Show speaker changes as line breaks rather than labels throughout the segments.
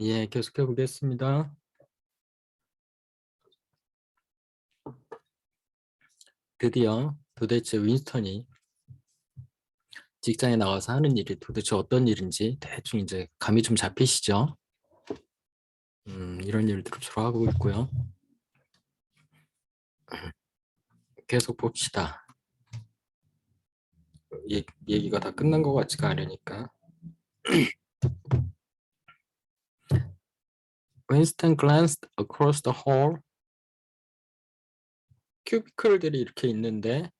예, 계속해 보겠습니다. 드디어 도대체 윈스턴이 직장에 나가서 하는 일이 도대체 어떤 일인지 대충 이제 감이 좀 잡히시죠? 이런 일들을 주로 하고 있고요. 계속 봅시다. 얘기가 다 끝난 것 같지가 않으니까. Winston glanced across the hall. 큐비클들이 이렇게 있는데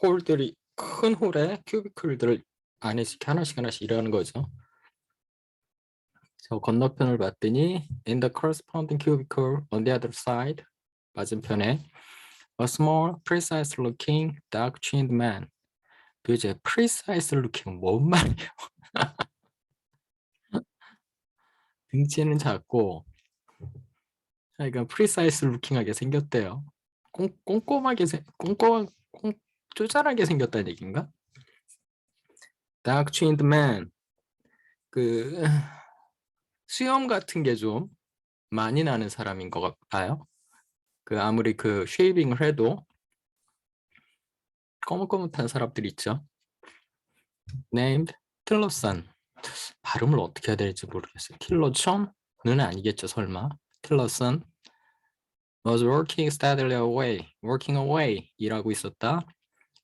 홀들이 큰 홀에 큐비클들을 안에서 이렇게 하나씩 일하는 거죠. 저 건너편을 봤더니 in the corresponding cubicle on the other side 맞은편에 a small, precise-looking, dark-chinned man. 도대체 precise-looking 뭔 말이에요? 등치는 작고 그러니까 precise-looking하게 생겼대요. 꼼꼼하게 쪼잔하게 생겼다는 얘기인가? dark-chinned man. 그 수염 같은 게 좀 많이 나는 사람인 것 같아요. 그 아무리 그 쉐이빙을 해도 거뭇거뭇한 사람들 있죠. named 틸러슨. 발음을 어떻게 해야 될지 모르겠어요. 틸러천은 아니겠죠, 설마. 틸러슨 was working away 일하고 있었다.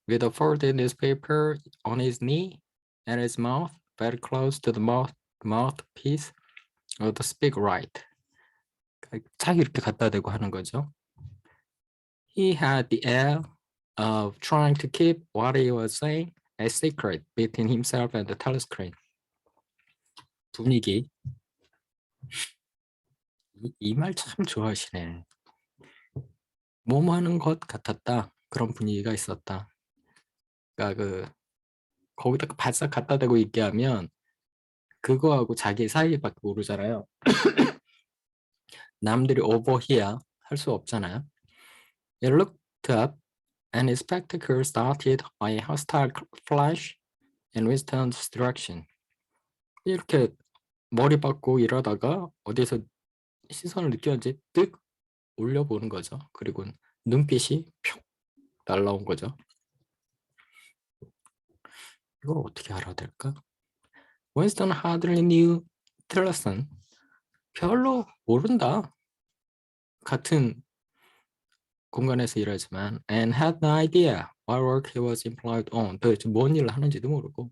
with a folded newspaper on his knee and his mouth very close to the mouthpiece of the speak right. 자기 이렇게 갖다 대고 하는 거죠. He had the air of trying to keep what he was saying a secret between himself and the telescreen. 분위기. 이 말 참 좋아하시네. 뭐뭐 하는 것 같았다. 그런 분위기가 있었다. 그러니까 거기다가 바싹 갖다 대고 있게 하면 그거하고 자기 사이밖에 모르잖아요. 남들이 overhear 할 수 없잖아요. He looked up and his spectacles started a hostile flash in Winston's direction. 이렇게 머리 받고 일하다가 어디서 시선을 느꼈는지 뜩 올려보는 거죠. 그리고 눈빛이 표 날라온 거죠. 이걸 어떻게 알아야 될까? Winston hardly knew Tillerson. 별로 모른다. 같은 공간에서 일하지만 and had no idea what work he was employed on. 도대체 뭔 일을 하는지도 모르고.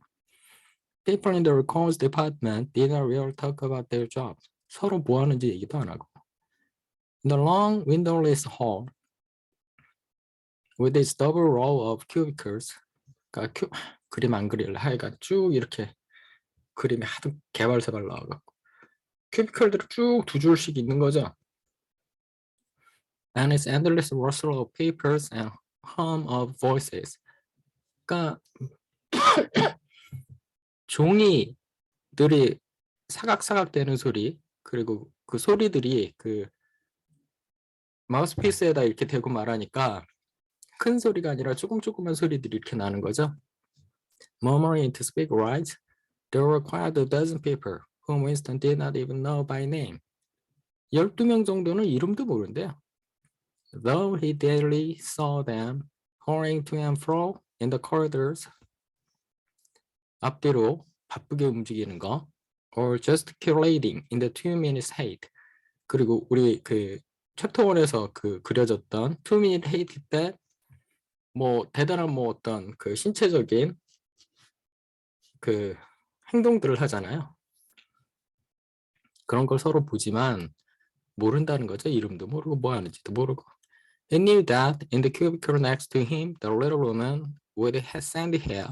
People in the records department didn't really talk about their jobs. 서로 뭐 하는지 얘기도 안 하고. In the long windowless hall with its double row of cubicles. 그러니까 그림 안 그릴래 하여간 쭉 이렇게 그림이 하도 개발세발 나와갖고 큐비클들이 쭉 두 줄씩 있는 거죠. And its endless rustle of papers and hum of voices. 그러니까 종이들이 사각사각 되는 소리 그리고 그 소리들이 그 마우스피스에다 이렇게 대고 말하니까 큰 소리가 아니라 조금조금한 소리들이 이렇게 나는 거죠. Murmuring to speak right, there were quite a dozen people whom Winston did not even know by name. 12명 정도는 이름도 모른대요. Though he daily saw them hurrying to and fro in the corridors, 앞뒤로 바쁘게 움직이는 거, or gesticulating in the 2-minute hate. 그리고 우리 그 챕터 1에서 그 그려졌던 2-minute hate 때 뭐 대단한 뭐 어떤 그 신체적인 그 행동들을 하잖아요. 그런 걸 서로 보지만 모른다는 거죠. 이름도 모르고 뭐 하는지도 모르고. He knew that in the cubicle next to him, the little woman with sandy hair,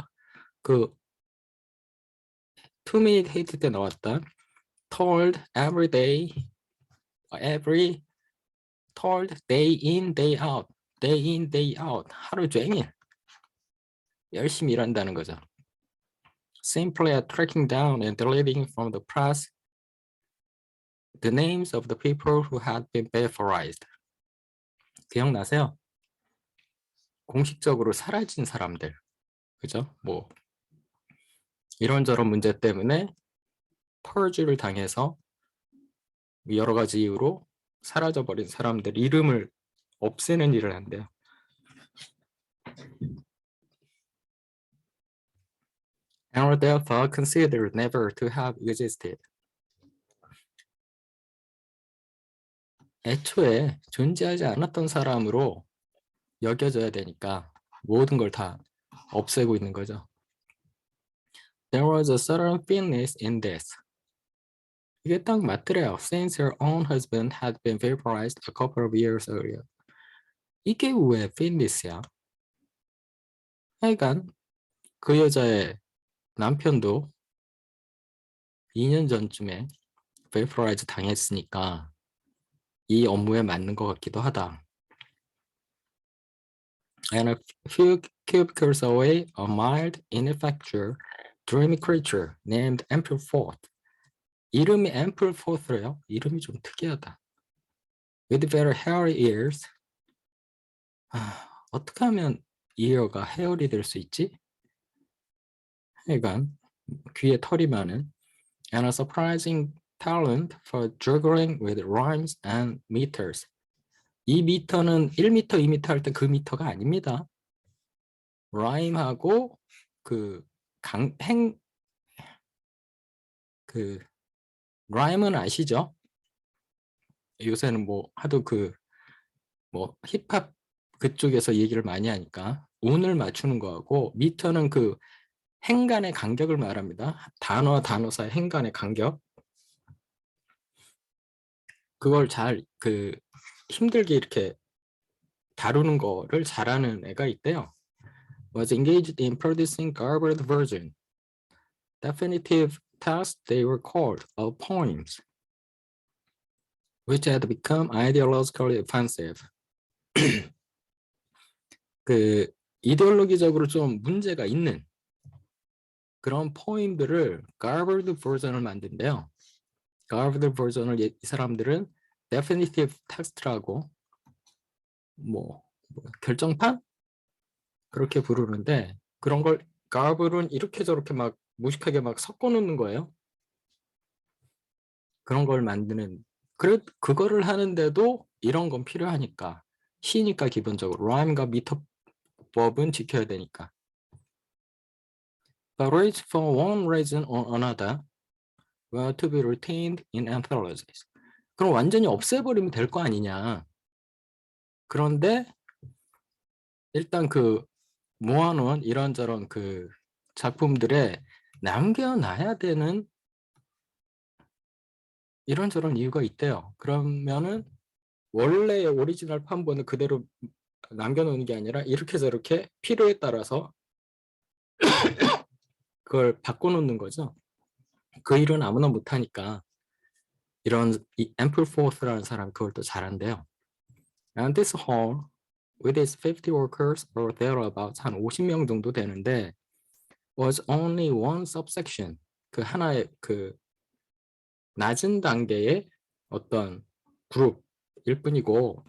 그 2-minute hate 때 나왔던 told told day in, day out, 하루 종일 열심히 일한다는 거죠. Simply at tracking down and deleting from the press the names of the people who had been vaporized. 기억나세요? 공식적으로 사라진 사람들, 그죠? 뭐 이런저런 문제 때문에 펄즈를 당해서 여러 가지 이유로 사라져버린 사람들 이름을 없애는 일을 한대요. And are therefore considered never to have existed. 애초에 존재하지 않았던 사람으로 여겨져야 되니까 모든 걸 다 없애고 있는 거죠. There was a certain fitness in this. 이게 딱 맞더래요. Since her own husband had been vaporized a couple of years earlier. 이게 왜 fitness야? 하여간 그 여자의 남편도 2년 전쯤에 vaporize 당했으니까 이 업무에 맞는 것 같기도 하다. And a few cubicles away, a mild, ineffectual, dreamy creature named Ampleforth. 이름이 Ampleforth래요. 이름이 좀 특이하다. With very hairy ears. 어떻게 하면 ear가 헤어리 될 수 있지? 하여간 귀에 털이 많은 and a surprising talent for juggling with rhymes and meters. 이 미터는 1미터, 2미터 할 때 그 미터가 아닙니다. rhyme하고 rhyme은 아시죠? 요새는 뭐 하도 뭐 힙합 그쪽에서 얘기를 많이 하니까 운을 맞추는 거하고 미터는 그 행간의 간격을 말합니다. 단어와 단어 사이 행간의 간격. 그걸 잘 힘들게 이렇게 다루는 거를 잘하는 애가 있대요. Was engaged in producing garbled version. Definitive text they were called of poems, which had become ideologically offensive. 이데올로기적으로 좀 문제가 있는 그런 포임들을 garbled version을 만든대요. garbled version을 이 사람들은 definitive text라고 뭐 결정판 그렇게 부르는데 그런 걸 garbled은 이렇게 저렇게 막 무식하게 막 섞어 놓는 거예요. 그런 걸 만드는 그거를 하는데도 이런 건 필요하니까 시니까 기본적으로 rhyme과 미터법은 지켜야 되니까. But which for one reason or another were to be retained in anthologies. 그럼 완전히 없애버리면 될 거 아니냐. 그런데 일단 모아놓은 이런저런 작품들에 남겨놔야 되는 이런저런 이유가 있대요. 그러면은 원래의 오리지널 판본을 그대로 남겨놓는 게 아니라 이렇게 저렇게 필요에 따라서 그걸 바꿔놓는 거죠. 그 일은 아무나 못하니까 이 앰플포스라는 사람이 그걸 또 잘한대요. And this hall, with its 50 workers or thereabouts, 한 50명 정도 되는데 was only one subsection, 하나의 낮은 단계의 어떤 그룹일 뿐이고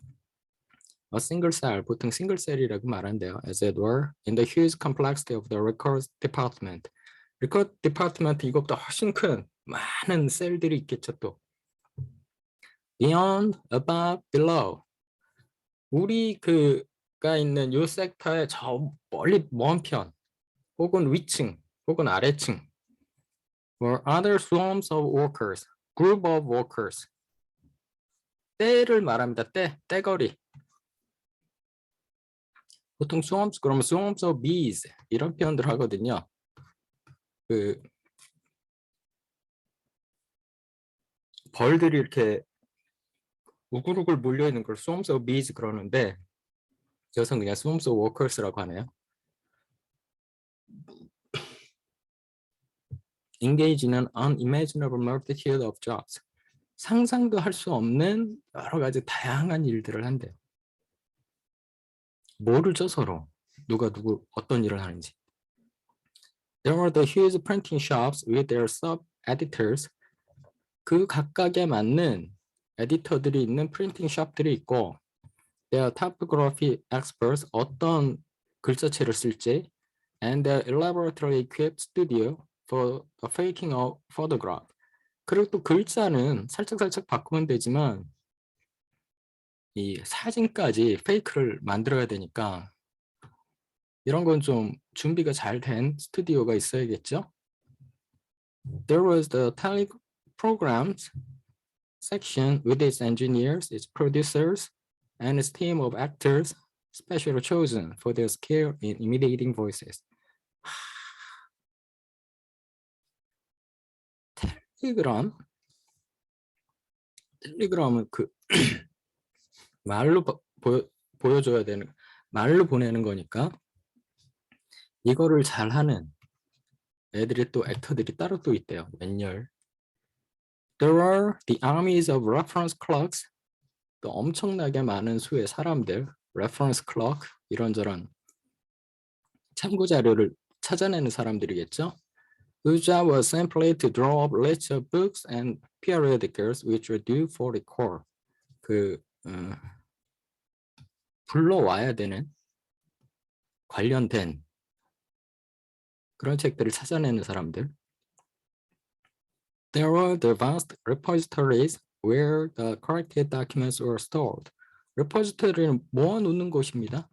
a single cell, 보통 single cell이라고 말한대요. As it were, in the huge complexity of the records department. record department 이것보다 훨씬 큰 많은 셀들이 있겠죠 또. Beyond, above, below. 우리 가 있는 요 섹터의 저 멀리 먼 편, 혹은 위층, 혹은 아래층. were other swarms of workers, group of workers. 때를 말합니다. 떼거리. 보통 swarms 그러면 swarms of bees 이런 표현들 하거든요. 벌들이 이렇게 우글우글 몰려 있는 걸 swarms of bees 그러는데 여기서는 그냥 swarms of workers라고 하네요. engage in an unimaginable multitude of jobs. 상상도 할 수 없는 여러 가지 다양한 일들을 한대요. 모르죠 서로. 누가 어떤 일을 하는지. There were the huge printing shops with their sub-editors. 그 각각에 맞는 에디터들이 있는 프린팅 숍들이 있고 their typography experts, 어떤 글자체를 쓸지 and their elaborately equipped studio for the faking of photograph. 그리고 또 글자는 살짝살짝 바꾸면 되지만 이 사진까지 페이크를 만들어야 되니까 이런 건 좀 준비가 잘 된 스튜디오가 있어야겠죠? There was the teleprograms section with its engineers, its producers, and its team of actors specially chosen for their skill in imitating voices. 텔레그램은 그 말로 보여줘야 되는, 말로 보내는 거니까 이거를 잘하는 애들이 또 액터들이 따로 또 있대요. 몇 열. There are the armies of reference clerks. 또 엄청나게 많은 수의 사람들, reference clerk, 이런저런 참고 자료를 찾아내는 사람들이겠죠. Whose job was simply to draw up lists of books and periodicals which were due for recall. 그 불러와야 되는 관련된 그런 책들을 찾아내는 사람들. There were the vast repositories where the corrected documents were stored. repository는 모아놓는 곳입니다.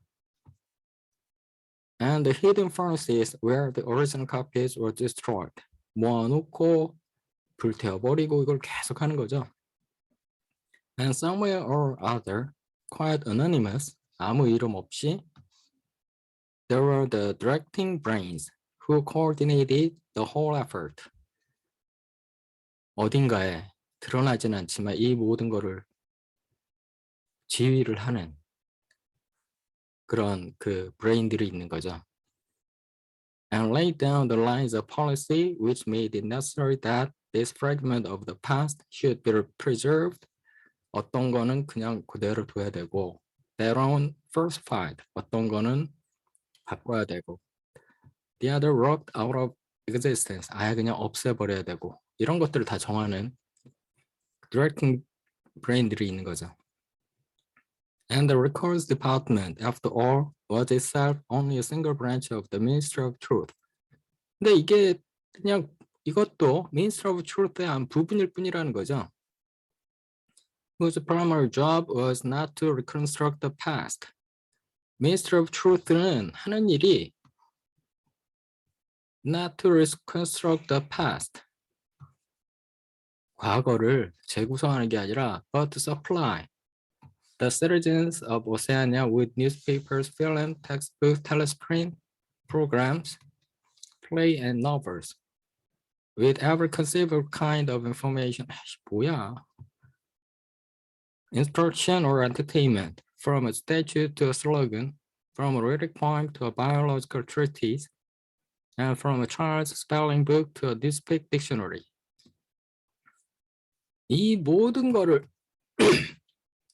And the hidden furnaces where the original copies were destroyed. 모아놓고 불태워버리고 이걸 계속 하는 거죠. And somewhere or other, quite anonymous, 아무 이름 없이, there were the directing brains who coordinated the whole effort. 어딘가에 드러나진 않지만 이 모든 거를 지휘를 하는 그런 그 브레인들이 있는 거죠. And laid down the lines of policy which made it necessary that this fragment of the past should be preserved. 어떤 거는 그냥 그대로 둬야 되고, thereon falsified. 어떤 거는 바꿔야 되고, the other worked out of existence. 아예 그냥 없애버려야 되고, 이런 것들을 다 정하는 directing brain들이 있는 거죠. And the records department, after all, was itself only a single branch of the Ministry of Truth. 근데 이게 그냥 이것도 Ministry of Truth의 한 부분일 뿐이라는 거죠. Whose primary job was not to reconstruct the past. Ministry of Truth는 하는 일이 not to reconstruct the past. 과거를 재구성하는 게 아니라 but to supply the citizens of Oceania with newspapers, film, textbooks, telescreen, programs, play, and novels with every conceivable kind of information. 뭐야? Instruction or entertainment, from a statue to a slogan, from a lyric poem to a biological treatise, and from a child's spelling book to a newspeak dictionary. 이 모든 거를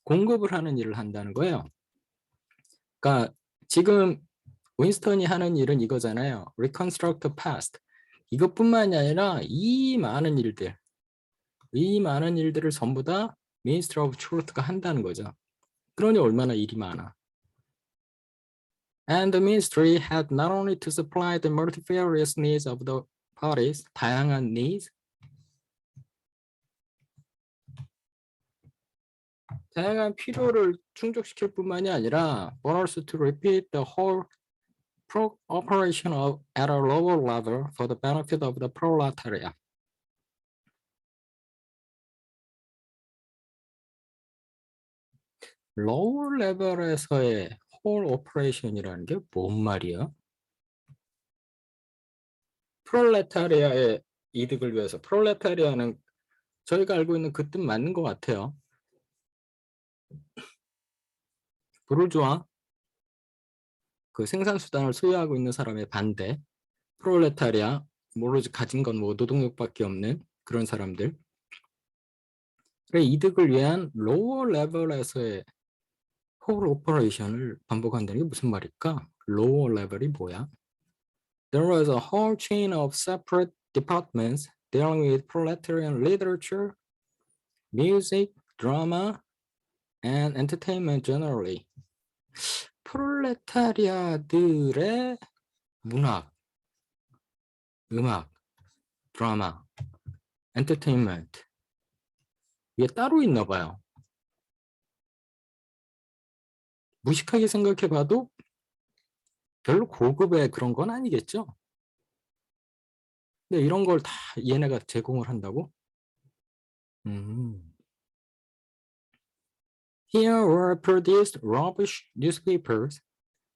공급을 하는 일을 한다는 거예요. 그러니까 지금 윈스턴이 하는 일은 이거잖아요. Reconstruct the past. 이것뿐만이 아니라 이 많은 일들을 전부 다 Ministry of Truth가 한다는 거죠. 그러니 얼마나 일이 많아. And the ministry had not only to supply the multifarious needs of the parties, 다양한 needs, 다양한 필요를 충족시킬 뿐만이 아니라 but also to repeat the whole operation at a lower level for the benefit of the proletariat. lower level에서의 whole operation이라는 게 뭔 말이야? 프롤레타리아의 이득을 위해서. 프롤레타리아는 저희가 알고 있는 그 뜻 맞는 것 같아요. 부르주아, 그 생산수단을 소유하고 있는 사람의 반대. 프롤레타리아, 모르지 가진 건 뭐 노동력밖에 없는 그런 사람들. 그 이득을 위한 로어 레벨에서의 whole operation을 반복한다는 게 무슨 말일까? 로어 레벨이 뭐야? There was a whole chain of separate departments dealing with proletarian literature, music, drama, and entertainment generally. 프롤레타리아들의 문학, 음악, 드라마, entertainment. 이게 따로 있나 봐요. 무식하게 생각해봐도 별로 고급의 그런 건 아니겠죠? 근데 이런 걸 다 얘네가 제공을 한다고? Here were produced rubbish newspapers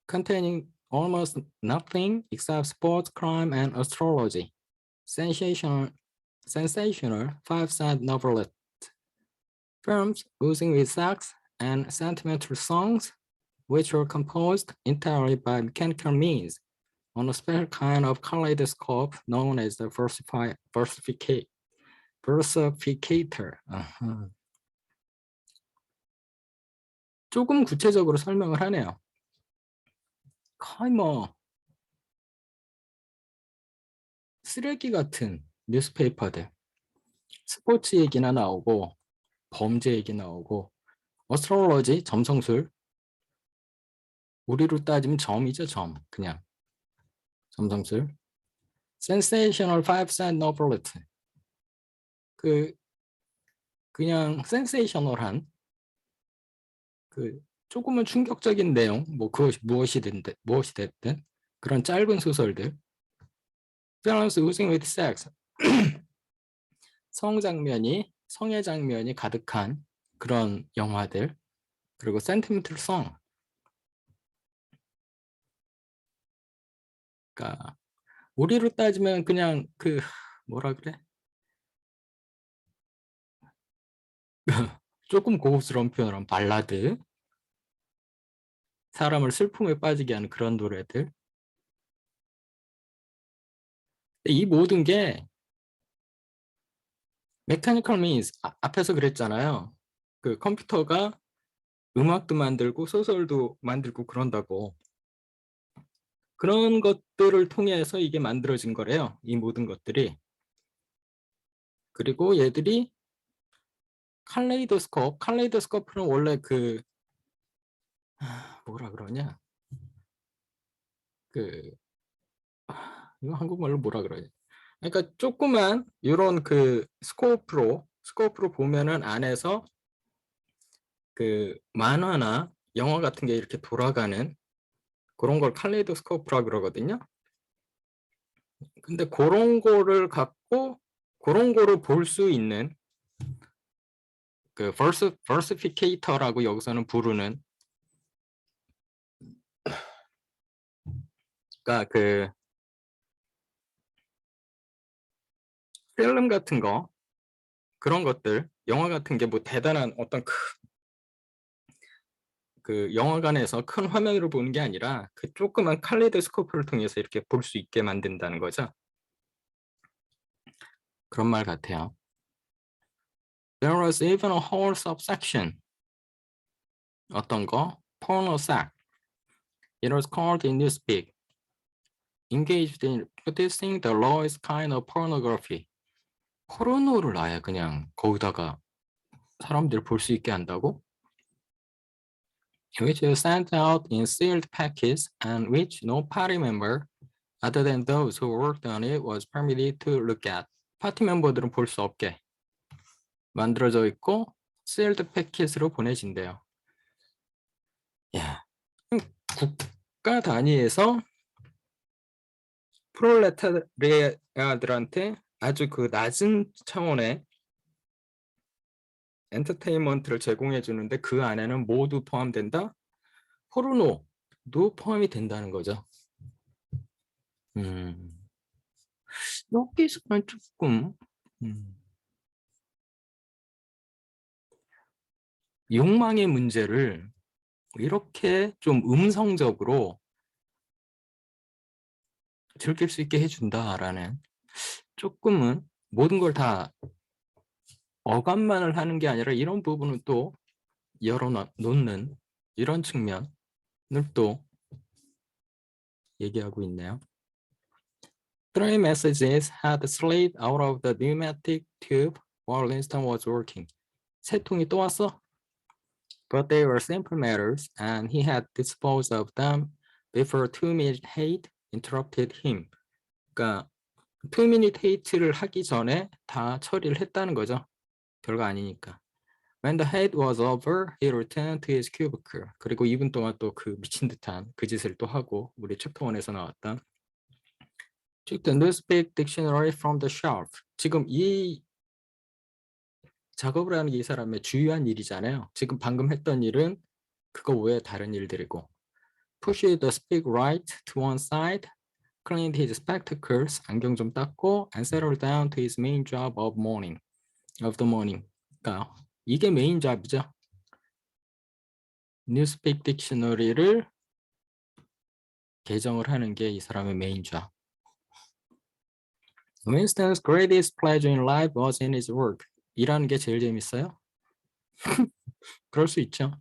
containing almost nothing except sports, crime, and astrology. Sensational 5-cent novelette. Films oozing with sex and sentimental songs, which were composed entirely by mechanical means on a special kind of kaleidoscope known as the versificator. 조금 구체적으로 설명을 하네요. 거의 뭐 쓰레기 같은 뉴스페이퍼들, 스포츠 얘기나 나오고 범죄 얘기 나오고 어스트롤러지, 점성술, 우리로 따지면 점이죠, 점. 그냥 점성술. Sensational 5-cent novelette. 그냥 센세이셔널한 조금은 충격적인 내용, 뭐 그것이 무엇이 됐든 그런 짧은 소설들. Films oozing with sex. 성의 장면이 가득한 그런 영화들. 그리고 sentimental song. 그러니까 우리로 따지면 그냥 뭐라 그래? 조금 고급스러운 표현으로 하면 발라드. 사람을 슬픔에 빠지게 하는 그런 노래들. 이 모든 게 mechanical means, 앞에서 그랬잖아요. 컴퓨터가 음악도 만들고 소설도 만들고 그런다고. 그런 것들을 통해서 이게 만들어진 거래요. 이 모든 것들이. 그리고 얘들이 칼레이도스코프는 원래 뭐라 그러냐? 이거 한국말로 뭐라 그러냐? 그러니까 조그만 이런 스코프로 보면은 안에서 만화나 영화 같은 게 이렇게 돌아가는 그런 걸 칼레이도스코프라 그러거든요. 근데 그런 거를 갖고 그런 거를 볼 수 있는 버스피케이터라고 여기서는 부르는, 그러니까 필름 같은 거, 그런 것들, 영화 같은 게 뭐 대단한 어떤 영화관에서 큰 화면으로 보는 게 아니라 조그만 칼레이도스코프를 통해서 이렇게 볼 수 있게 만든다는 거죠. 그런 말 같아요. There was even a whole subsection. 어떤 거? Pornosec. It was called in newspeak. Engaged in producing the lowest kind of pornography. 포르노를 아예 그냥 거기다가 사람들 볼 수 있게 한다고? Which is sent out in sealed packets and which no party member other than those who worked on it was permitted to look at. 파티 멤버들은 볼 수 없게 만들어져 있고 sealed 패킷으로 보내진대요. 야, 국가 단위에서 프롤레타리아들한테 아주 낮은 차원의 엔터테인먼트를 제공해 주는데 그 안에는 모두 포함된다? 포르노도 포함이 된다는 거죠. 여기서는 조금 욕망의 문제를 이렇게 좀 음성적으로 즐길 수 있게 해준다라는, 조금은 모든 걸 다 어감만을 하는 게 아니라 이런 부분은 또 열어놓는 이런 측면을 또 얘기하고 있네요. Three messages had slid out of the pneumatic tube while Winston was working. 세 통이 또 왔어? But they were simple matters, and he had disposed of them before 2-minute hate interrupted him. 그러니까 premeditate를 하기 전에 다 처리를 했다는 거죠. 별거 아니니까. When the hate was over, he returned to his cubicle. 그리고 2분 동안 또 그 미친 듯한 그 짓을 또 하고 우리 챕터 1에서 나왔던 Took the newspeak dictionary from the shelf. 지금 이 작업을 하는 게 이 사람의 주요한 일이잖아요. 지금 방금 했던 일은 그거 외에 다른 일들이고 Pushed the speak right to one side, cleaned his spectacles, 안경 좀 닦고 and settled down to his main job of the morning. 그러니까 이게 메인 잡이죠. 뉴스픽 딕셔너리를 개정을 하는 게 이 사람의 메인 잡. Winston's greatest pleasure in life was in his work. 일하는 게 제일 재밌어요? 그럴 수 있죠.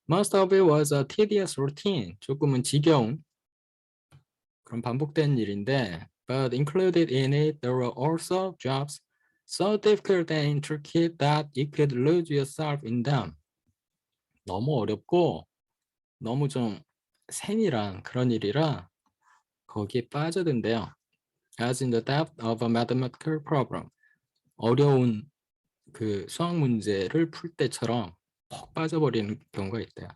Most of it was a tedious routine. 조금은 지겨운 그런 반복된 일인데 but included in it there were also jobs so difficult and intricate that you could lose yourself in them. 너무 어렵고 너무 좀 세밀한 그런 일이라 거기에 빠져든대요. As in the depth of a mathematical problem. 어려운 그 수학 문제를 풀 때처럼 퍽 빠져버리는 경우가 있대요.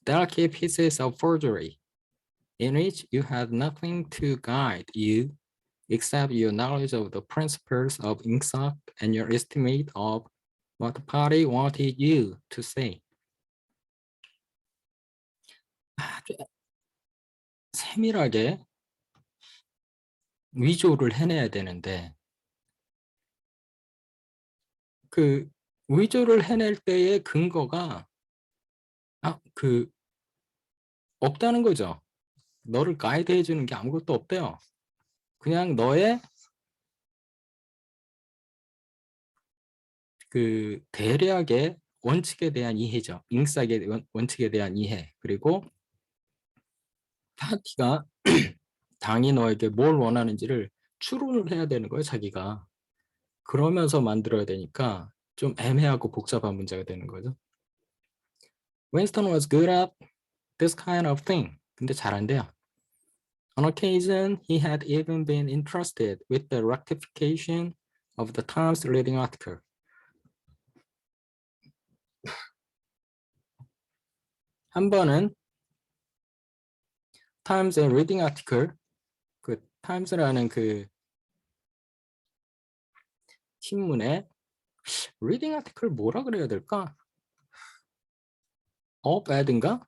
Delicate pieces of forgery in which you had nothing to guide you except your knowledge of the principles of Ingsoc and your estimate of what the party wanted you to say. 아주 세밀하게 위조를 해내야 되는데 그 위조를 해낼 때의 근거가 없다는 거죠. 너를 가이드 해주는 게 아무것도 없대요. 그냥 너의 그 대략의 원칙에 대한 이해죠. 잉삭의 원칙에 대한 이해. 그리고 파티가 당이 너에게 뭘 원하는지를 추론을 해야 되는 거예요, 자기가. 그러면서 만들어야 되니까 좀 애매하고 복잡한 문제가 되는 거죠. Winston was good at this kind of thing. 근데 잘한대요. On occasion, he had even been entrusted with the rectification of the Times leading article. 한 번은 Times의 reading article, 그 Times라는 그 신문에 reading article 뭐라 그래야 될까? op-ed인가?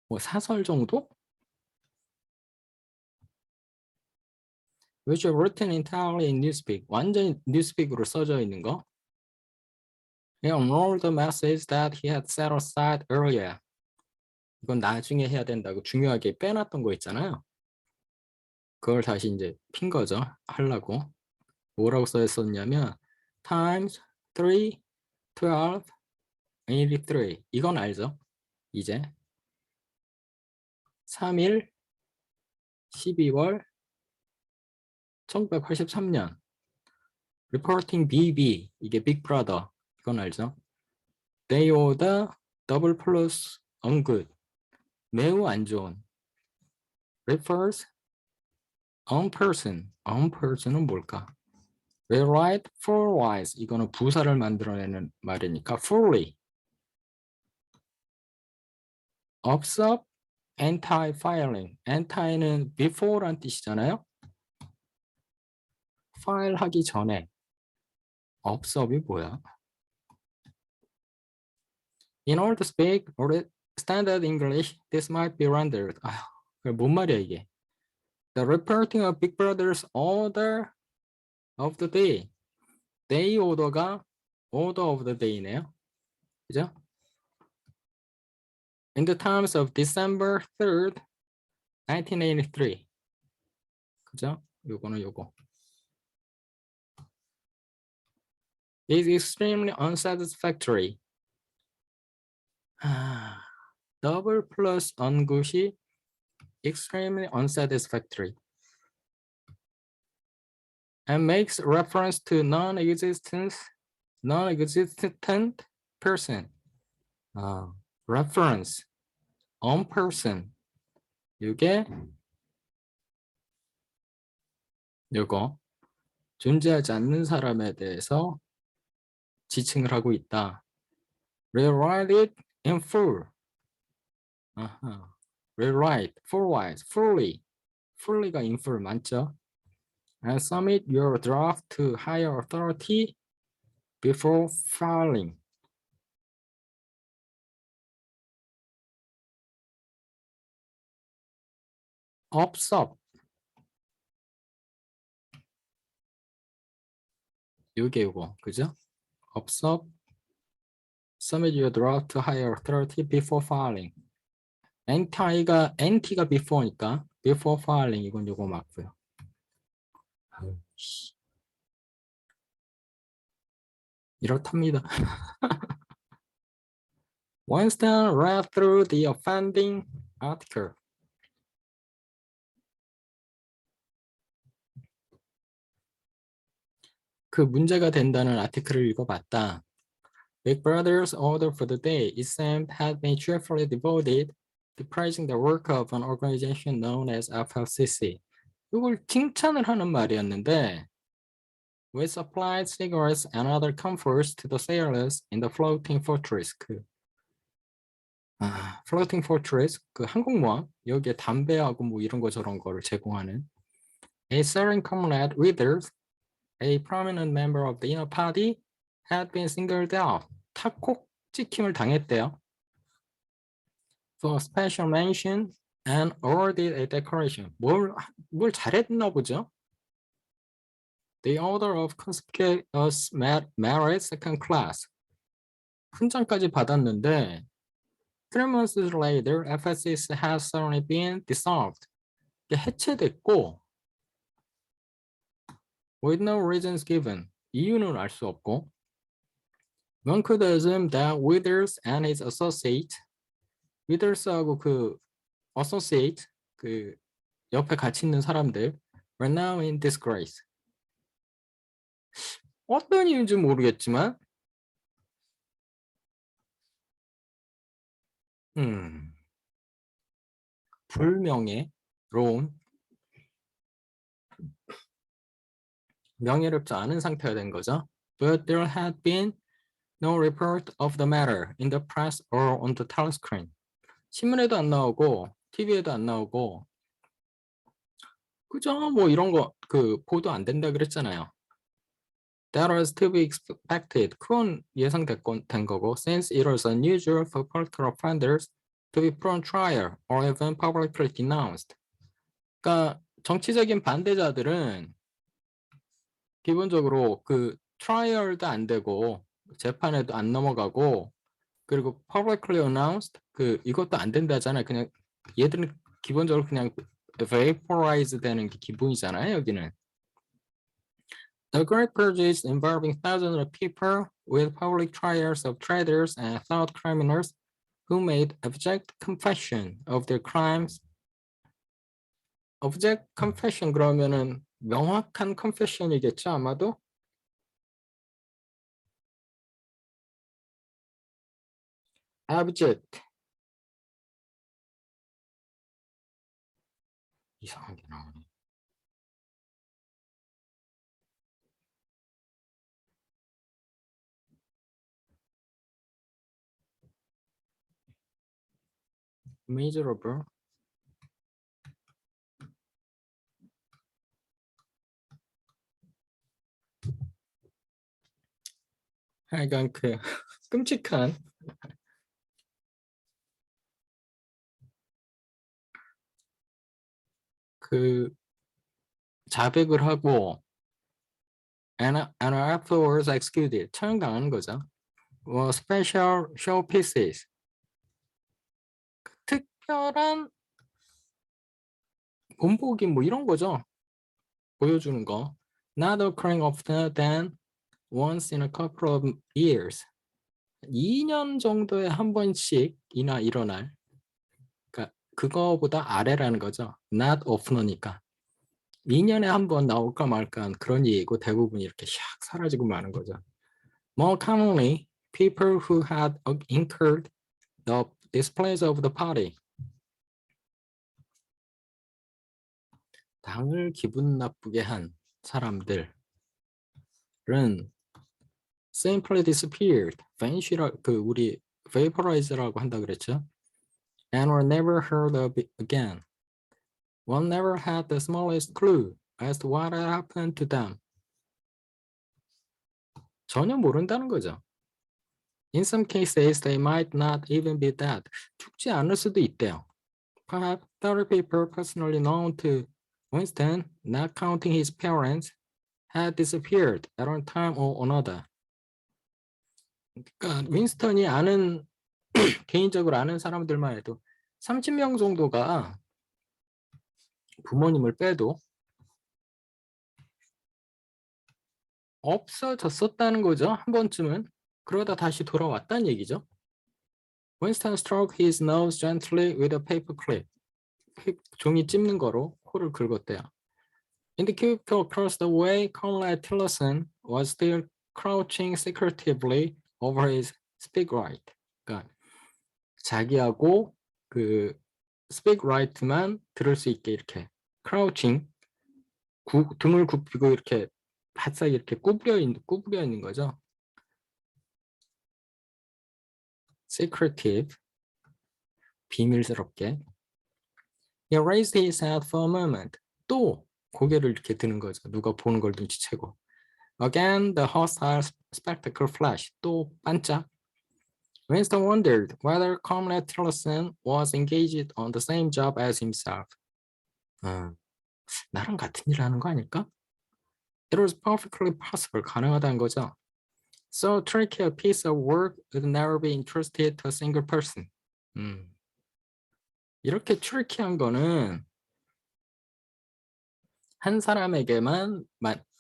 뭐 사설 정도? Which are written entirely in newspeak. 완전히 newspeak으로 써져 있는 거. He unrolled the message that he had set aside earlier. 이건 나중에 해야 된다고 중요하게 빼놨던 거 있잖아요. 그걸 다시 이제 핀 거죠. 하려고. 뭐라고 써 있었냐면 times 3, 12, 83. 이건 알죠? 이제 3일 12월 1983년 Reporting BB. 이게 Big Brother. 이건 알죠? They order double plus ungood. 매우 안 좋은. Refers unperson. unperson은 뭘까? Rewrite for wise. 이거는 부사를 만들어내는 말이니까 fully. Observe anti-filing. anti는 before란 뜻이잖아요. file 하기 전에. observe이 뭐야? In order to speak standard English, this might be rendered. 아휴, 뭔 말이야 이게? The reporting of Big Brother's order of the day. day order가 order of the day네요. 그죠? In the times of December 3rd, 1983. 그죠? 요거는 요거. Is extremely unsatisfactory. double plus ungood이 extremely unsatisfactory. And makes reference to non-existent person. reference on person. 이게 요거 존재하지 않는 사람에 대해서 지칭을 하고 있다. Rewrite it in full. 아하. Rewrite, fully. fully가 in full 맞죠? And submit your draft to higher authority before filing. 업섭. 요거 그죠? 업섭. Submit your draft to higher authority before filing. NT가 before니까 before filing 이건 요거 맞고요. 이렇답니다. Winston read through the offending article. 그 문제가 된다는 아티클을 읽어봤다. Big Brother's order for the day, it seemed, had been cheerfully devoted to praising the work of an organization known as FLCC. 이걸 칭찬을 하는 말이었는데 We supplied cigarettes and other comforts to the sailors in the floating fortress. floating fortress, 그 항공모함, 여기에 담배하고 뭐 이런 거 저런 거를 제공하는 A certain comrade Withers, a prominent member of the inner party, had been singled out. 탁콕 찍힘을 당했대요. For special mention and awarded a decoration. 뭘 잘했나 보죠? The Order of Conspicuous Merit Second Class. 훈장까지 받았는데 3 months later, FSS has suddenly been dissolved. 해체됐고 with no reasons given. 이유는 알 수 없고 One could assume that Withers and his associate, Withers하고 그 associate, 그 옆에 같이 있는 사람들 were now in disgrace. 어떤 이유인지 모르겠지만 불명예로운 명예롭지 않은 상태가 된 거죠. But there had been no report of the matter in the press or on the telescreen. 신문에도 안 나오고 TV에도 안 나오고 그죠? 뭐 이런 거 그 보도 안 된다 그랬잖아요. That was to be expected. 그건 예상된 거고 since it was unusual for political offenders to be put on trial or even publicly denounced. 그러니까 정치적인 반대자들은 기본적으로 그 트라이얼도 안 되고 재판에도 안 넘어가고 그리고 publicly announced 그 이것도 안 된다잖아요. 그냥 얘들은 기본적으로 그냥 vaporize 되는 게 기본이잖아요. 여기는. The great purges involving thousands of people with public trials of traitors and thought criminals who made abject confession of their crimes. Abject confession 그러면은 명확한 confession이겠죠 아마도. Abject 이상하게 나오네. Miserable. 하여간 그 끔찍한 그 자백을 하고 and afterwards executed 처형당하는 거죠. Special showpieces 특별한 본보기 뭐 이런 거죠. 보여주는 거. Not occurring oftener than once in a couple of years. 2년 정도에 한 번씩이나 일어날. 그러니까 그거보다 아래라는 거죠. Not oftener니까. 2년에 한 번 나올까 말까 그런 얘기고 대부분 이렇게 샥 사라지고 마는 거죠. More commonly, people who had incurred the displeasure of the party. 당을 기분 나쁘게 한 사람들은 simply disappeared. vanish라 그 우리 vaporize라고 한다 그랬죠. And were never heard of again. One never had the smallest clue as to what had happened to them. 전혀 모른다는 거죠. In some cases, they might not even be dead. 죽지 않을 수도 있대요. Perhaps 30 people personally known to Winston, not counting his parents, had disappeared at one time or another. 그러니까 윈스턴이 아는 개인적으로 아는 사람들만 해도 30명 정도가 부모님을 빼도 없어졌었다는 거죠. 한 번쯤은. 그러다 다시 돌아왔다는 얘기죠. Winston stroked his nose gently with a paper clip. 종이 찝는 거로 코를 긁었대요. In the cubicle across the way, Conrad Tillerson was still crouching secretively over his speakwrite. 그러니까 자기하고 그 speakwrite만 들을 수 있게 이렇게 crouching, 등을 굽히고 이렇게 바싹 이렇게 구부려 있는 거죠. secretive, 비밀스럽게. He raised his head for a moment. 또 고개를 이렇게 드는 거죠. 누가 보는 걸 눈치채고. Again, the hostile spectacle flashed. 또 반짝. Winston wondered whether Comrade Tillerson was engaged on the same job as himself. 나랑 같은 일 하는 거 아닐까? It was perfectly possible. 가능하다는 거죠. So tricky a piece of work would never be entrusted to a single person. 이렇게 트리키한 거는 한 사람에게만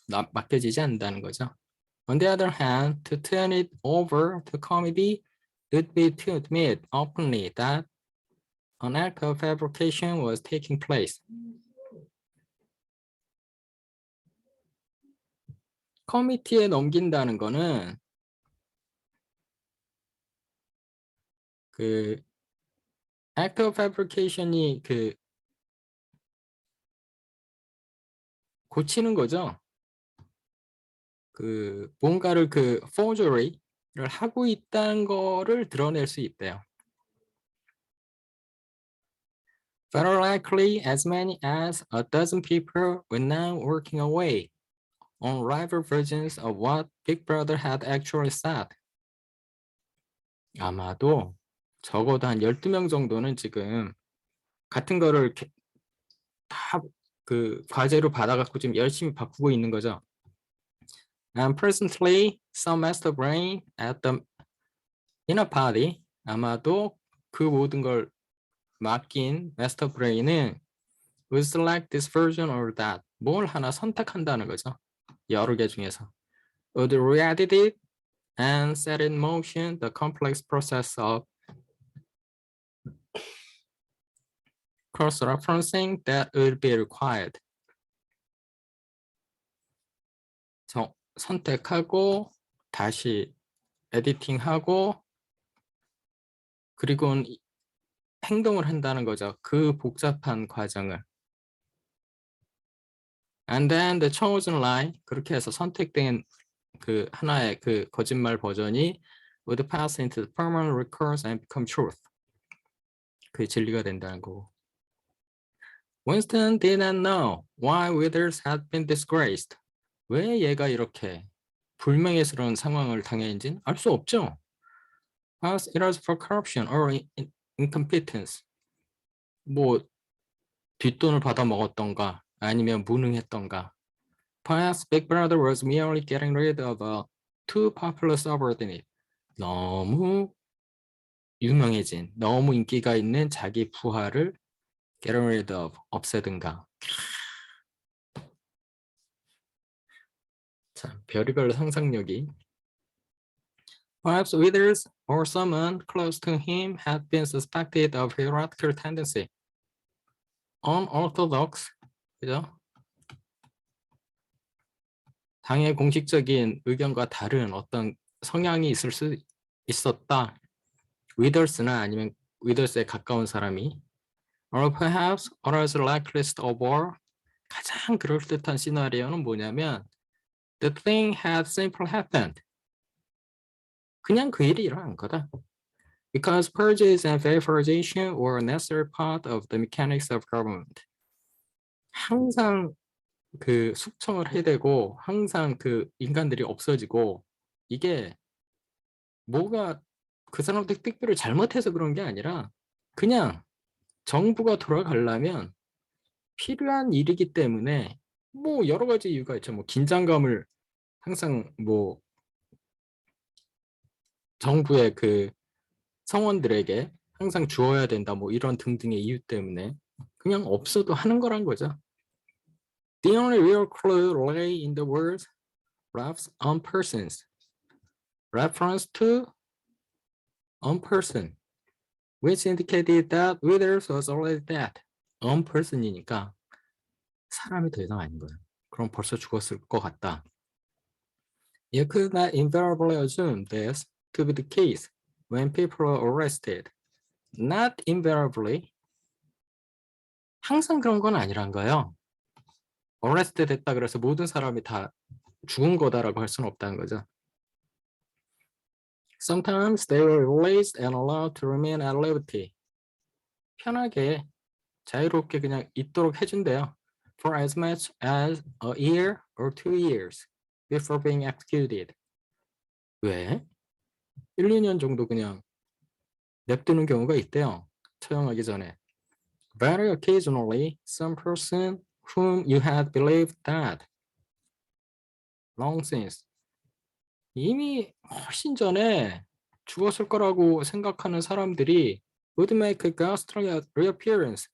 맡겨지지 않는다는 거죠. On the other hand, to turn it over to committee would be to admit openly that an act of fabrication was taking place. 커미티에 넘긴다는 거는 그 act of fabrication이 그 고치는 거죠. 그 뭔가를 그 forgery를 하고 있다는 거를 드러낼 수 있대요. Very likely as many as a dozen people were now working away on rival versions of what Big Brother had actually said. 아마도 적어도 한 12명 정도는 지금 같은 거를 다 그 과제로 받아갖고 지금 열심히 바꾸고 있는 거죠. And presently, some master brain at the inner party, 아마도 그 모든 걸 맡긴 master brain은 would select this version or that. 뭘 하나 선택한다는 거죠. 여러 개 중에서. Would re-edit it and set in motion the complex process of cross-referencing that would be required. 선택하고 다시 에디팅하고 그리고 행동을 한다는 거죠. 그 복잡한 과정을. And then the chosen lie, 그렇게 해서 선택된 그 하나의 그 거짓말 버전이 would pass into the permanent recurrence and become truth. 그게 진리가 된다는 거고. Winston did not know why Withers had been disgraced. 왜 얘가 이렇게 불명예스러운 상황을 당했는지는 알 수 없죠. As it was for corruption or incompetence. 뭐 뒷돈을 받아 먹었던가 아니면 무능했던가. Perhaps Big Brother was merely getting rid of a too popular subordinate. 너무 유명해진, 너무 인기가 있는 자기 부하를 getting rid of, 없애든가. 자, 별의별 상상력이. Perhaps Withers or someone close to him had been suspected of heretical tendency. Unorthodox, 그죠? 당의 공식적인 의견과 다른 어떤 성향이 있을 수 있었다. Withers나 아니면 Withers에 가까운 사람이. Or perhaps others likeliest of all 가장 그럴듯한 시나리오는 뭐냐면 The thing had simply happened. 그냥 그 일이 일어난 거다. Because purges and vaporization were a necessary part of the mechanics of government. 항상 그 숙청을 해대고 항상 그 인간들이 없어지고 이게 뭐가 그 사람들 특별히 잘못해서 그런 게 아니라 그냥 정부가 돌아가려면 필요한 일이기 때문에 뭐 여러 가지 이유가 있죠. 뭐 긴장감을 항상 뭐 정부의 그 성원들에게 항상 주어야 된다 뭐 이런 등등의 이유 때문에 그냥 없어도 하는 거란 거죠. The only real clue lay in the words refs on persons. Reference to on person, which indicated that Withers was already dead. On person이니까 사람이 더 이상 아닌 거예요. 그럼 벌써 죽었을 것 같다. You could not invariably assume this to be the case when people are arrested. Not invariably. 항상 그런 건 아니란 거예요. arrested 됐다 그래서 모든 사람이 다 죽은 거다라고 할 수는 없다는 거죠. Sometimes they were released and allowed to remain at liberty. 편하게 자유롭게 그냥 있도록 해준대요. For as much as a year or 2 years before being executed. 왜? 1, 2년 정도 그냥 냅두는 경우가 있대요. 처형하기 전에. Very occasionally, some person whom you had believed that long since 이미 훨씬 전에 죽었을 거라고 생각하는 사람들이 would make a ghostly reappearance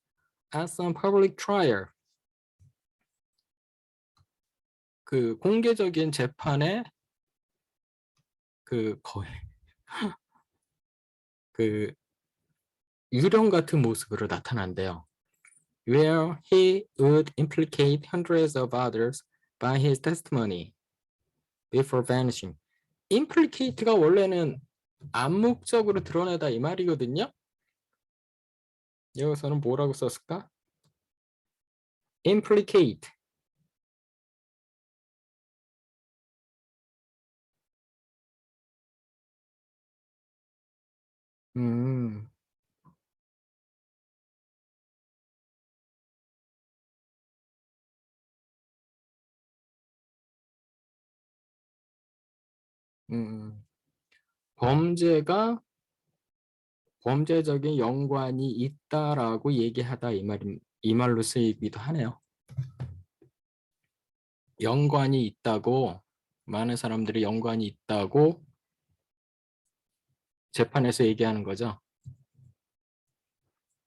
at some public trial. 그 공개적인 재판에 그 거의 그 유령 같은 모습으로 나타난대요. Where he would implicate hundreds of others by his testimony before vanishing. implicate가 원래는 암묵적으로 드러내다 이 말이거든요. 여기서는 뭐라고 썼을까? implicate. 음, 음, 범죄가 범죄적인 연관이 있다라고 얘기하다 이 말로 쓰이기도 하네요. 연관이 있다고 많은 사람들이 연관이 있다고 재판에서 얘기하는 거죠.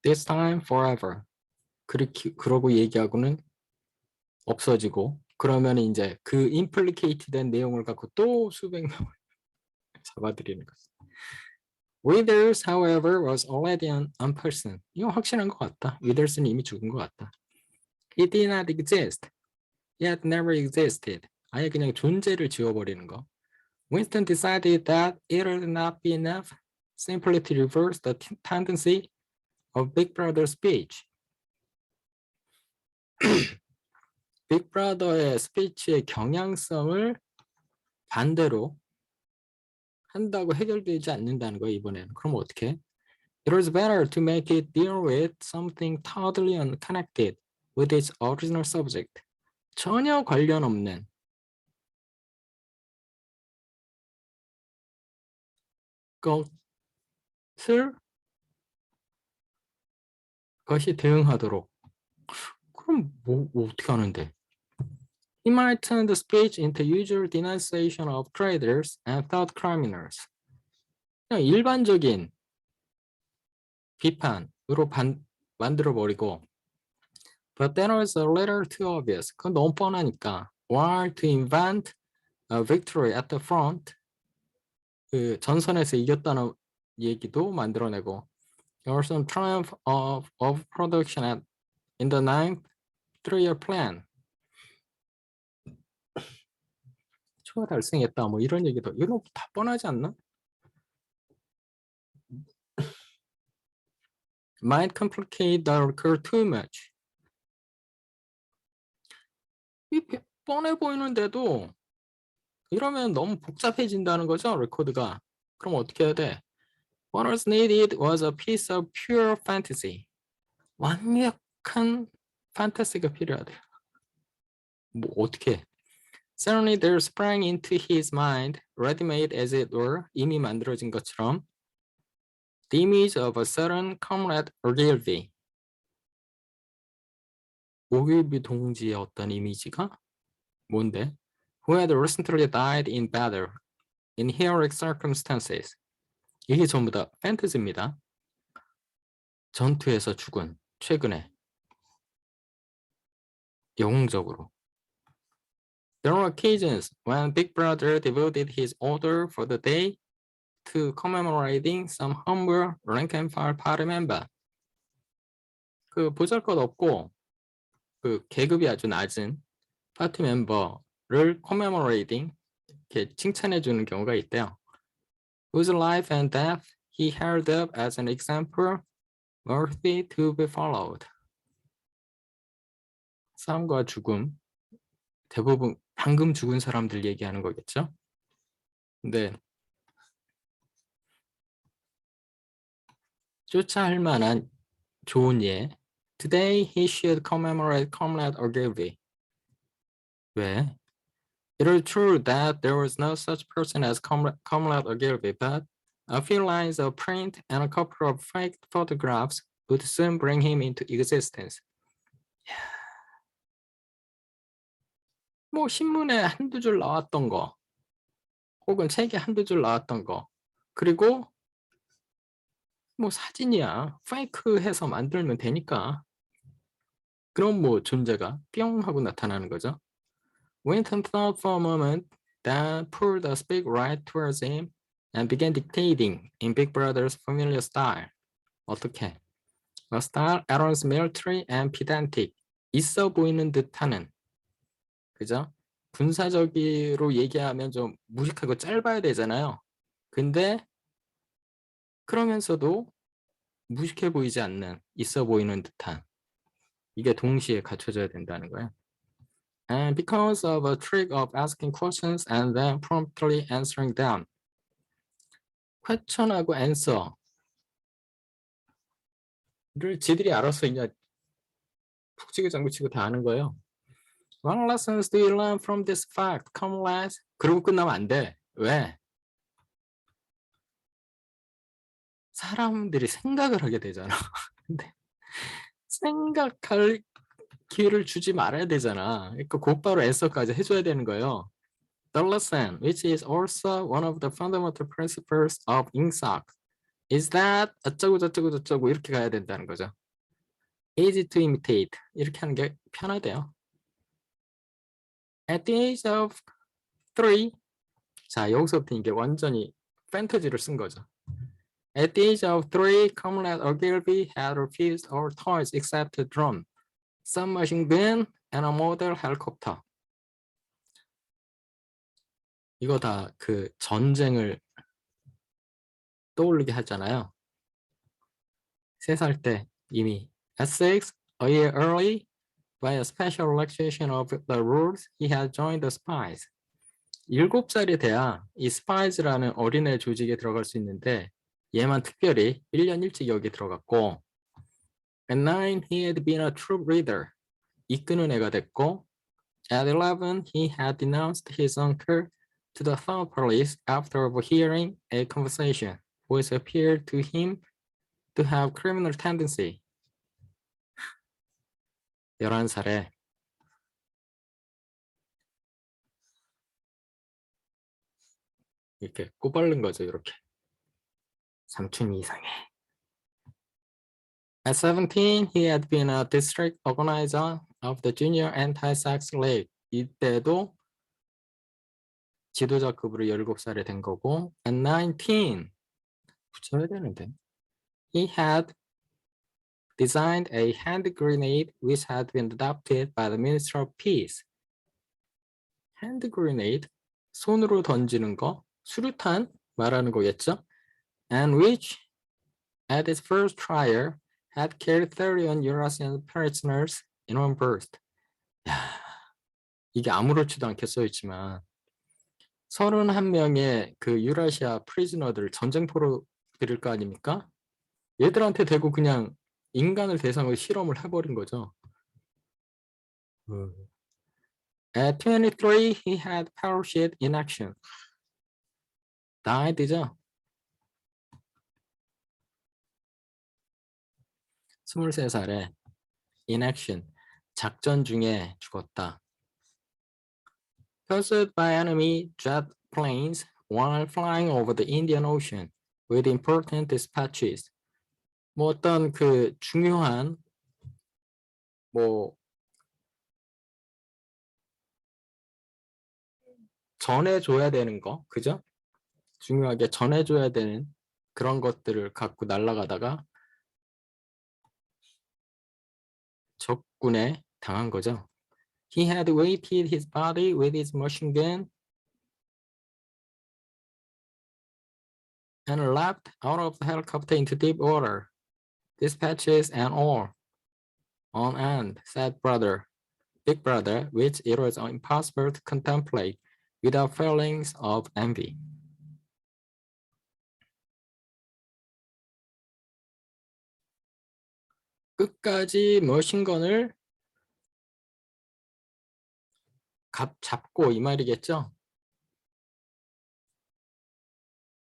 This time forever. 그러고 얘기하고는 없어지고 그러면 이제 그 implicated 된 내용을 갖고 또 수백 명을 잡아들이는 거죠. Withers, however, was already an person. 이거 확실한 것 같다. Withers는 이미 죽은 것 같다. He did not exist. He had never existed. 아예 그냥 존재를 지워버리는 거. Winston decided that it would not be enough simply to reverse the tendency of Big Brother's speech. 빅 브라더의 스피치의 경향성을 반대로 한다고 해결되지 않는다는 거예요, 이번에는. 그럼 어떻게? It was better to make it deal with something totally unconnected with its original subject. 전혀 관련 없는 것이 대응하도록. 그럼 뭐 어떻게 하는데? He might turn the speech into usual denunciation of traitors and thought criminals. 그냥 일반적인 비판으로 만들어버리고 But that was a little too obvious. 그건 너무 뻔하니까. Or to invent a victory at the front. 그 전선에서 이겼다는 얘기도 만들어내고 or some triumph of production in the ninth three-year plan. 초가 달성했다 뭐 이런 얘기도 이런 거 다 뻔하지 않나? Might complicate the record too much. 뻔해 보이는데도 이러면 너무 복잡해진다는 거죠, 레코드가. 그럼 어떻게 해야 돼? What was needed was a piece of pure fantasy. 완벽한 판타지가 필요하대. 뭐 어떻게 해? Suddenly there sprang into his mind, ready-made as it were, 이미 만들어진 것처럼, the image of a certain comrade Ogilvy. 오길비 동지의 어떤 이미지가 뭔데? Who had recently died in battle, in heroic circumstances. 이게 전부 다 판타지입니다. 전투에서 죽은, 최근에, 영웅적으로. There were occasions when Big Brother devoted his order for the day to commemorating some humble rank and file party member. 그 보잘것없고 그 계급이 아주 낮은 파티 멤버를 commemorating 이렇게 칭찬해 주는 경우가 있대요. Whose life and death he held up as an example worthy to be followed. 삶과 죽음, 대부분 방금 죽은 사람들 얘기하는 거겠죠? 근데 쫓아할 만한 좋은 예. Today he should commemorate Comrade Ogilvy. 왜? It is true that there was no such person as Comrade Ogilvy, but a few lines of print and a couple of fake photographs would soon bring him into existence. 뭐 신문에 한두 줄 나왔던 거, 혹은 책에 한두 줄 나왔던 거, 그리고 뭐 사진이야, 페이크해서 만들면 되니까. 그럼 뭐 존재가 뿅 하고 나타나는 거죠. Winton thought for a moment, then pulled a speak right towards him and began dictating in Big Brother's familiar style. 어떻게? A style Aaron's military and pedantic. 있어 보이는 듯하는. 그죠? 군사적으로 얘기하면 좀 무식하고 짧아야 되잖아요. 근데 그러면서도 무식해 보이지 않는, 있어 보이는 듯한. 이게 동시에 갖춰져야 된다는 거예요. And because of a trick of asking questions and then promptly answering them. question하고 answer를 지들이 알아서 이제 푹 치고 장구 치고 다 아는 거예요. What lessons do you learn from this fact? Come lads. 그러고 끝나면 안 돼. 왜? 사람들이 생각을 하게 되잖아. 근데 생각할 기회를 주지 말아야 되잖아. 그러니까 곧바로 answer까지 해줘야 되는 거예요. The lesson, which is also one of the fundamental principles of INSAC, is that 어쩌고 저쩌고 저쩌고 이렇게 가야 된다는 거죠. Easy to imitate 이렇게 하는 게 편하대요. At the age of 3, 자 여기서부터 이게 완전히 판타지를 쓴 거죠. At the age of 3, Comrade Ogilvy had refused all toys except a drum, submachine gun, and a model helicopter. 이거 다 그 전쟁을 떠올리게 하잖아요. 3살 때 이미 at 6, a year early, by a special relaxation of the rules, he had joined the spies. 7살이 돼야 이 spies라는 어린애 조직에 들어갈 수 있는데 얘만 특별히 1년 일찍 여기 들어갔고 At 9, he had been a troop leader. 이끄는 애가 됐고 At 11, he had denounced his uncle to the thought police after overhearing a conversation which appeared to him to have criminal tendency. 11살에 이렇게 꼬발른 거죠, 이렇게. 삼촌이 이상해. At 17, he had been a district organizer of the Junior Anti-Sex League. 이때도 지도자급으로 17살이 된 거고 At 19, 붙여야 되는데 he had designed a hand grenade which had been adopted by the Minister of Peace. hand grenade, 손으로 던지는 거, 수류탄 말하는 거겠죠? And which, at its first trial, had killed 31 Eurasian prisoners in one burst. 이게 아무렇지도 않게 써 있지만 31명의 그 유라시아 프리즈너들 전쟁포로 드릴 거 아닙니까? 얘들한테 대고 그냥 인간을 대상으로 실험을 해버린 거죠. At 23, he had parachute in action. died죠. 23살에 in action, 작전 중에 죽었다. Pursued by enemy jet planes while flying over the Indian Ocean with important dispatches. 뭐 어떤 그 중요한 뭐 전해줘야 되는 거, 그죠? 중요하게 전해줘야 되는 그런 것들을 갖고 날아가다가 적군에 당한 거죠. He had weighted his body with his machine gun and leapt out of the helicopter into deep water. Dispatches and all on end, said Big Brother, which it was impossible to contemplate without feelings of envy. 끝까지 머신건을 잡고 이 말이겠죠.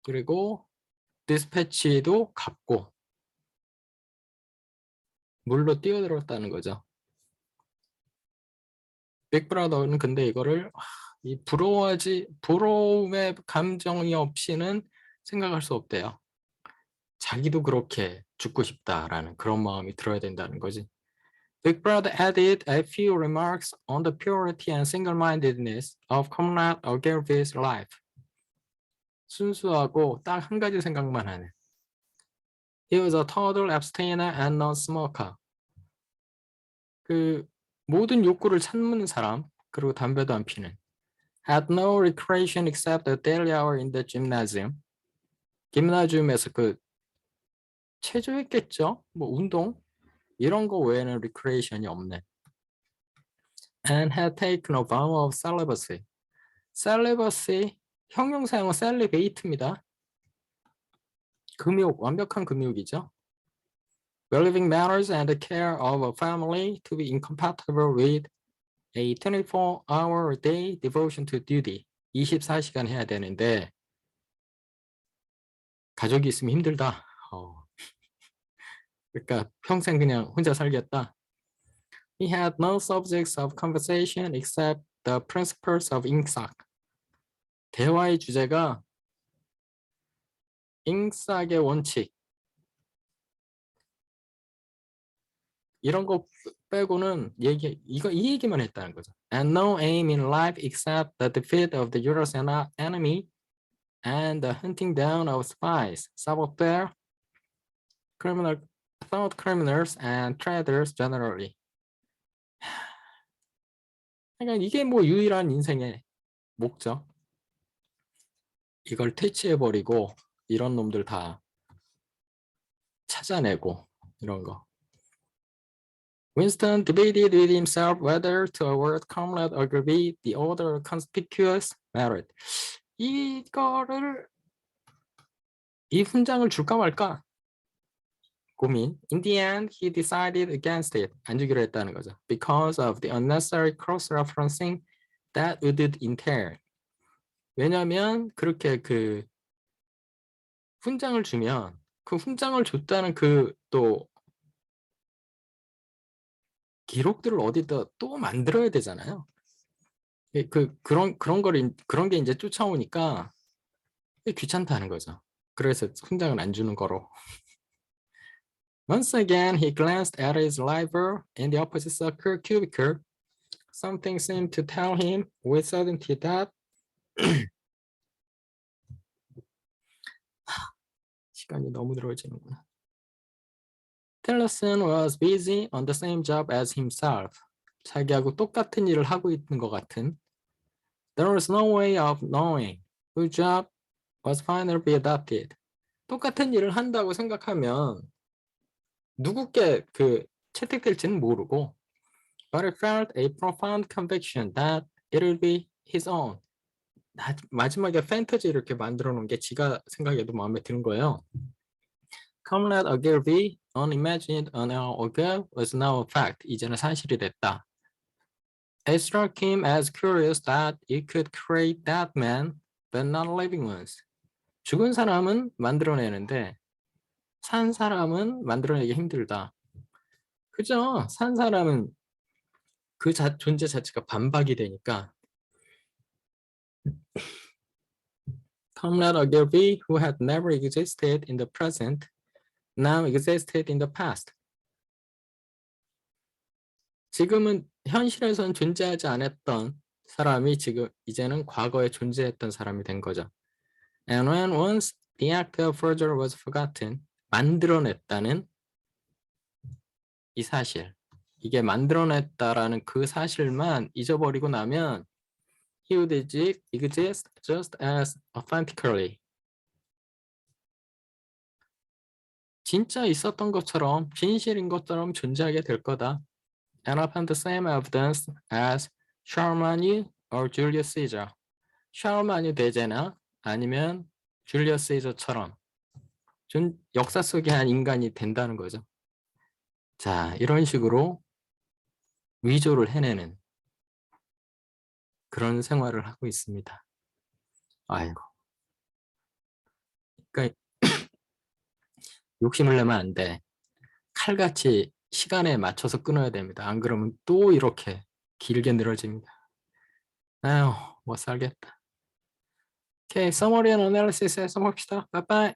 그리고 디스패치도 갚고 물로 뛰어들었다는 거죠. 빅브라더는 근데 이거를 이 부러움의 감정이 없이는 생각할 수 없대요. 자기도 그렇게 죽고 싶다라는 그런 마음이 들어야 된다는 거지. Big Brother added a few remarks on the purity and single-mindedness of Comrade Ogilvy's life. 순수하고 딱 한 가지 생각만 하는. He was a total abstainer and non-smoker. 그 모든 욕구를 참는 사람, 그리고 담배도 안 피는. Had no recreation except a daily hour in the gymnasium. 김나지움에서 그 체조했겠죠? 뭐 운동 이런 거 외에는 recreation이 없는. And had taken a vow of celibacy. celibacy 형용사형은 celibate입니다. 금욕, 완벽한 금욕이죠. Believing matters and the care of a family to be incompatible with a 24-hour a day devotion to duty. 24시간 해야 되는데 가족이 있으면 힘들다. 그러니까 평생 그냥 혼자 살겠다. He had no subjects of conversation except the principles of ingsak. 대화의 주제가 ingsak의 원칙. 이런 거 빼고는 이 얘기만 했다는 거죠. And no aim in life except the defeat of the Eurasian enemy and the hunting down of spies, saboteur, thought criminals and traitors generally. 그러니까 이게 뭐 유일한 인생의 목적. 이걸 퇴치해버리고 이런 놈들 다 찾아내고 이런 거. Winston debated with himself whether to award Comrade Ogilvy the Order of Conspicuous Merit. 이 훈장을 줄까 말까 고민. In the end, he decided against it. 안 주기로 했다는 거죠. Because of the unnecessary cross-referencing that would entail. 왜냐하면 그렇게 그 훈장을 주면 그 훈장을 줬다는 그 또 기록들을 어디다 또 만들어야 되잖아요. 그런 게 이제 쫓아오니까 귀찮다는 거죠. 그래서 훈장을 안 주는 거로. Once again, he glanced at his rival in the opposite circle cubicle. Something seemed to tell him with certainty that 시간이 너무 늘어지는구나. Tillerson was busy on the same job as himself. 자기하고 똑같은 일을 하고 있는 것 같은. There was no way of knowing whose job was finally be adopted. 똑같은 일을 한다고 생각하면 누구께 그 채택될지는 모르고 but he felt a profound conviction that it would be his own. 마지막에 판타지 이렇게 만들어 놓은 게 지가 생각해도 마음에 드는 거예요. Come let a girl be unimagined an hour ago was now a fact. 이제는 사실이 됐다. It struck him as curious that it could create that man, but not living ones. 죽은 사람은 만들어내는데 산 사람은 만들어내기 힘들다. 그죠? 산 사람은 그 존재 자체가 반박이 되니까. Come let a girl be who had never existed in the present, now existed in the past. 지금은 현실에선 존재하지 않았던 사람이 지금 이제는 과거에 존재했던 사람이 된 거죠. And when once the act of forgery was forgotten, 만들어냈다는 이 사실, 이게 만들어냈다라는 그 사실만 잊어버리고 나면 he would exist just as authentically. 진짜 있었던 것처럼, 진실인 것처럼 존재하게 될 거다. And upon the same evidence as Charlemagne or Julius Caesar. 샤르마뉴 대제나 아니면 줄리어스 시저처럼 역사 속의 한 인간이 된다는 거죠. 자, 이런 식으로 위조를 해내는 그런 생활을 하고 있습니다. 아이고. 그러니까 욕심을 내면 안 돼. 칼같이 시간에 맞춰서 끊어야 됩니다. 안 그러면 또 이렇게 길게 늘어집니다. 아휴, 못 살겠다. 오케이, 서머리 앤 어널리시스 해서 봅시다. 빠이빠이.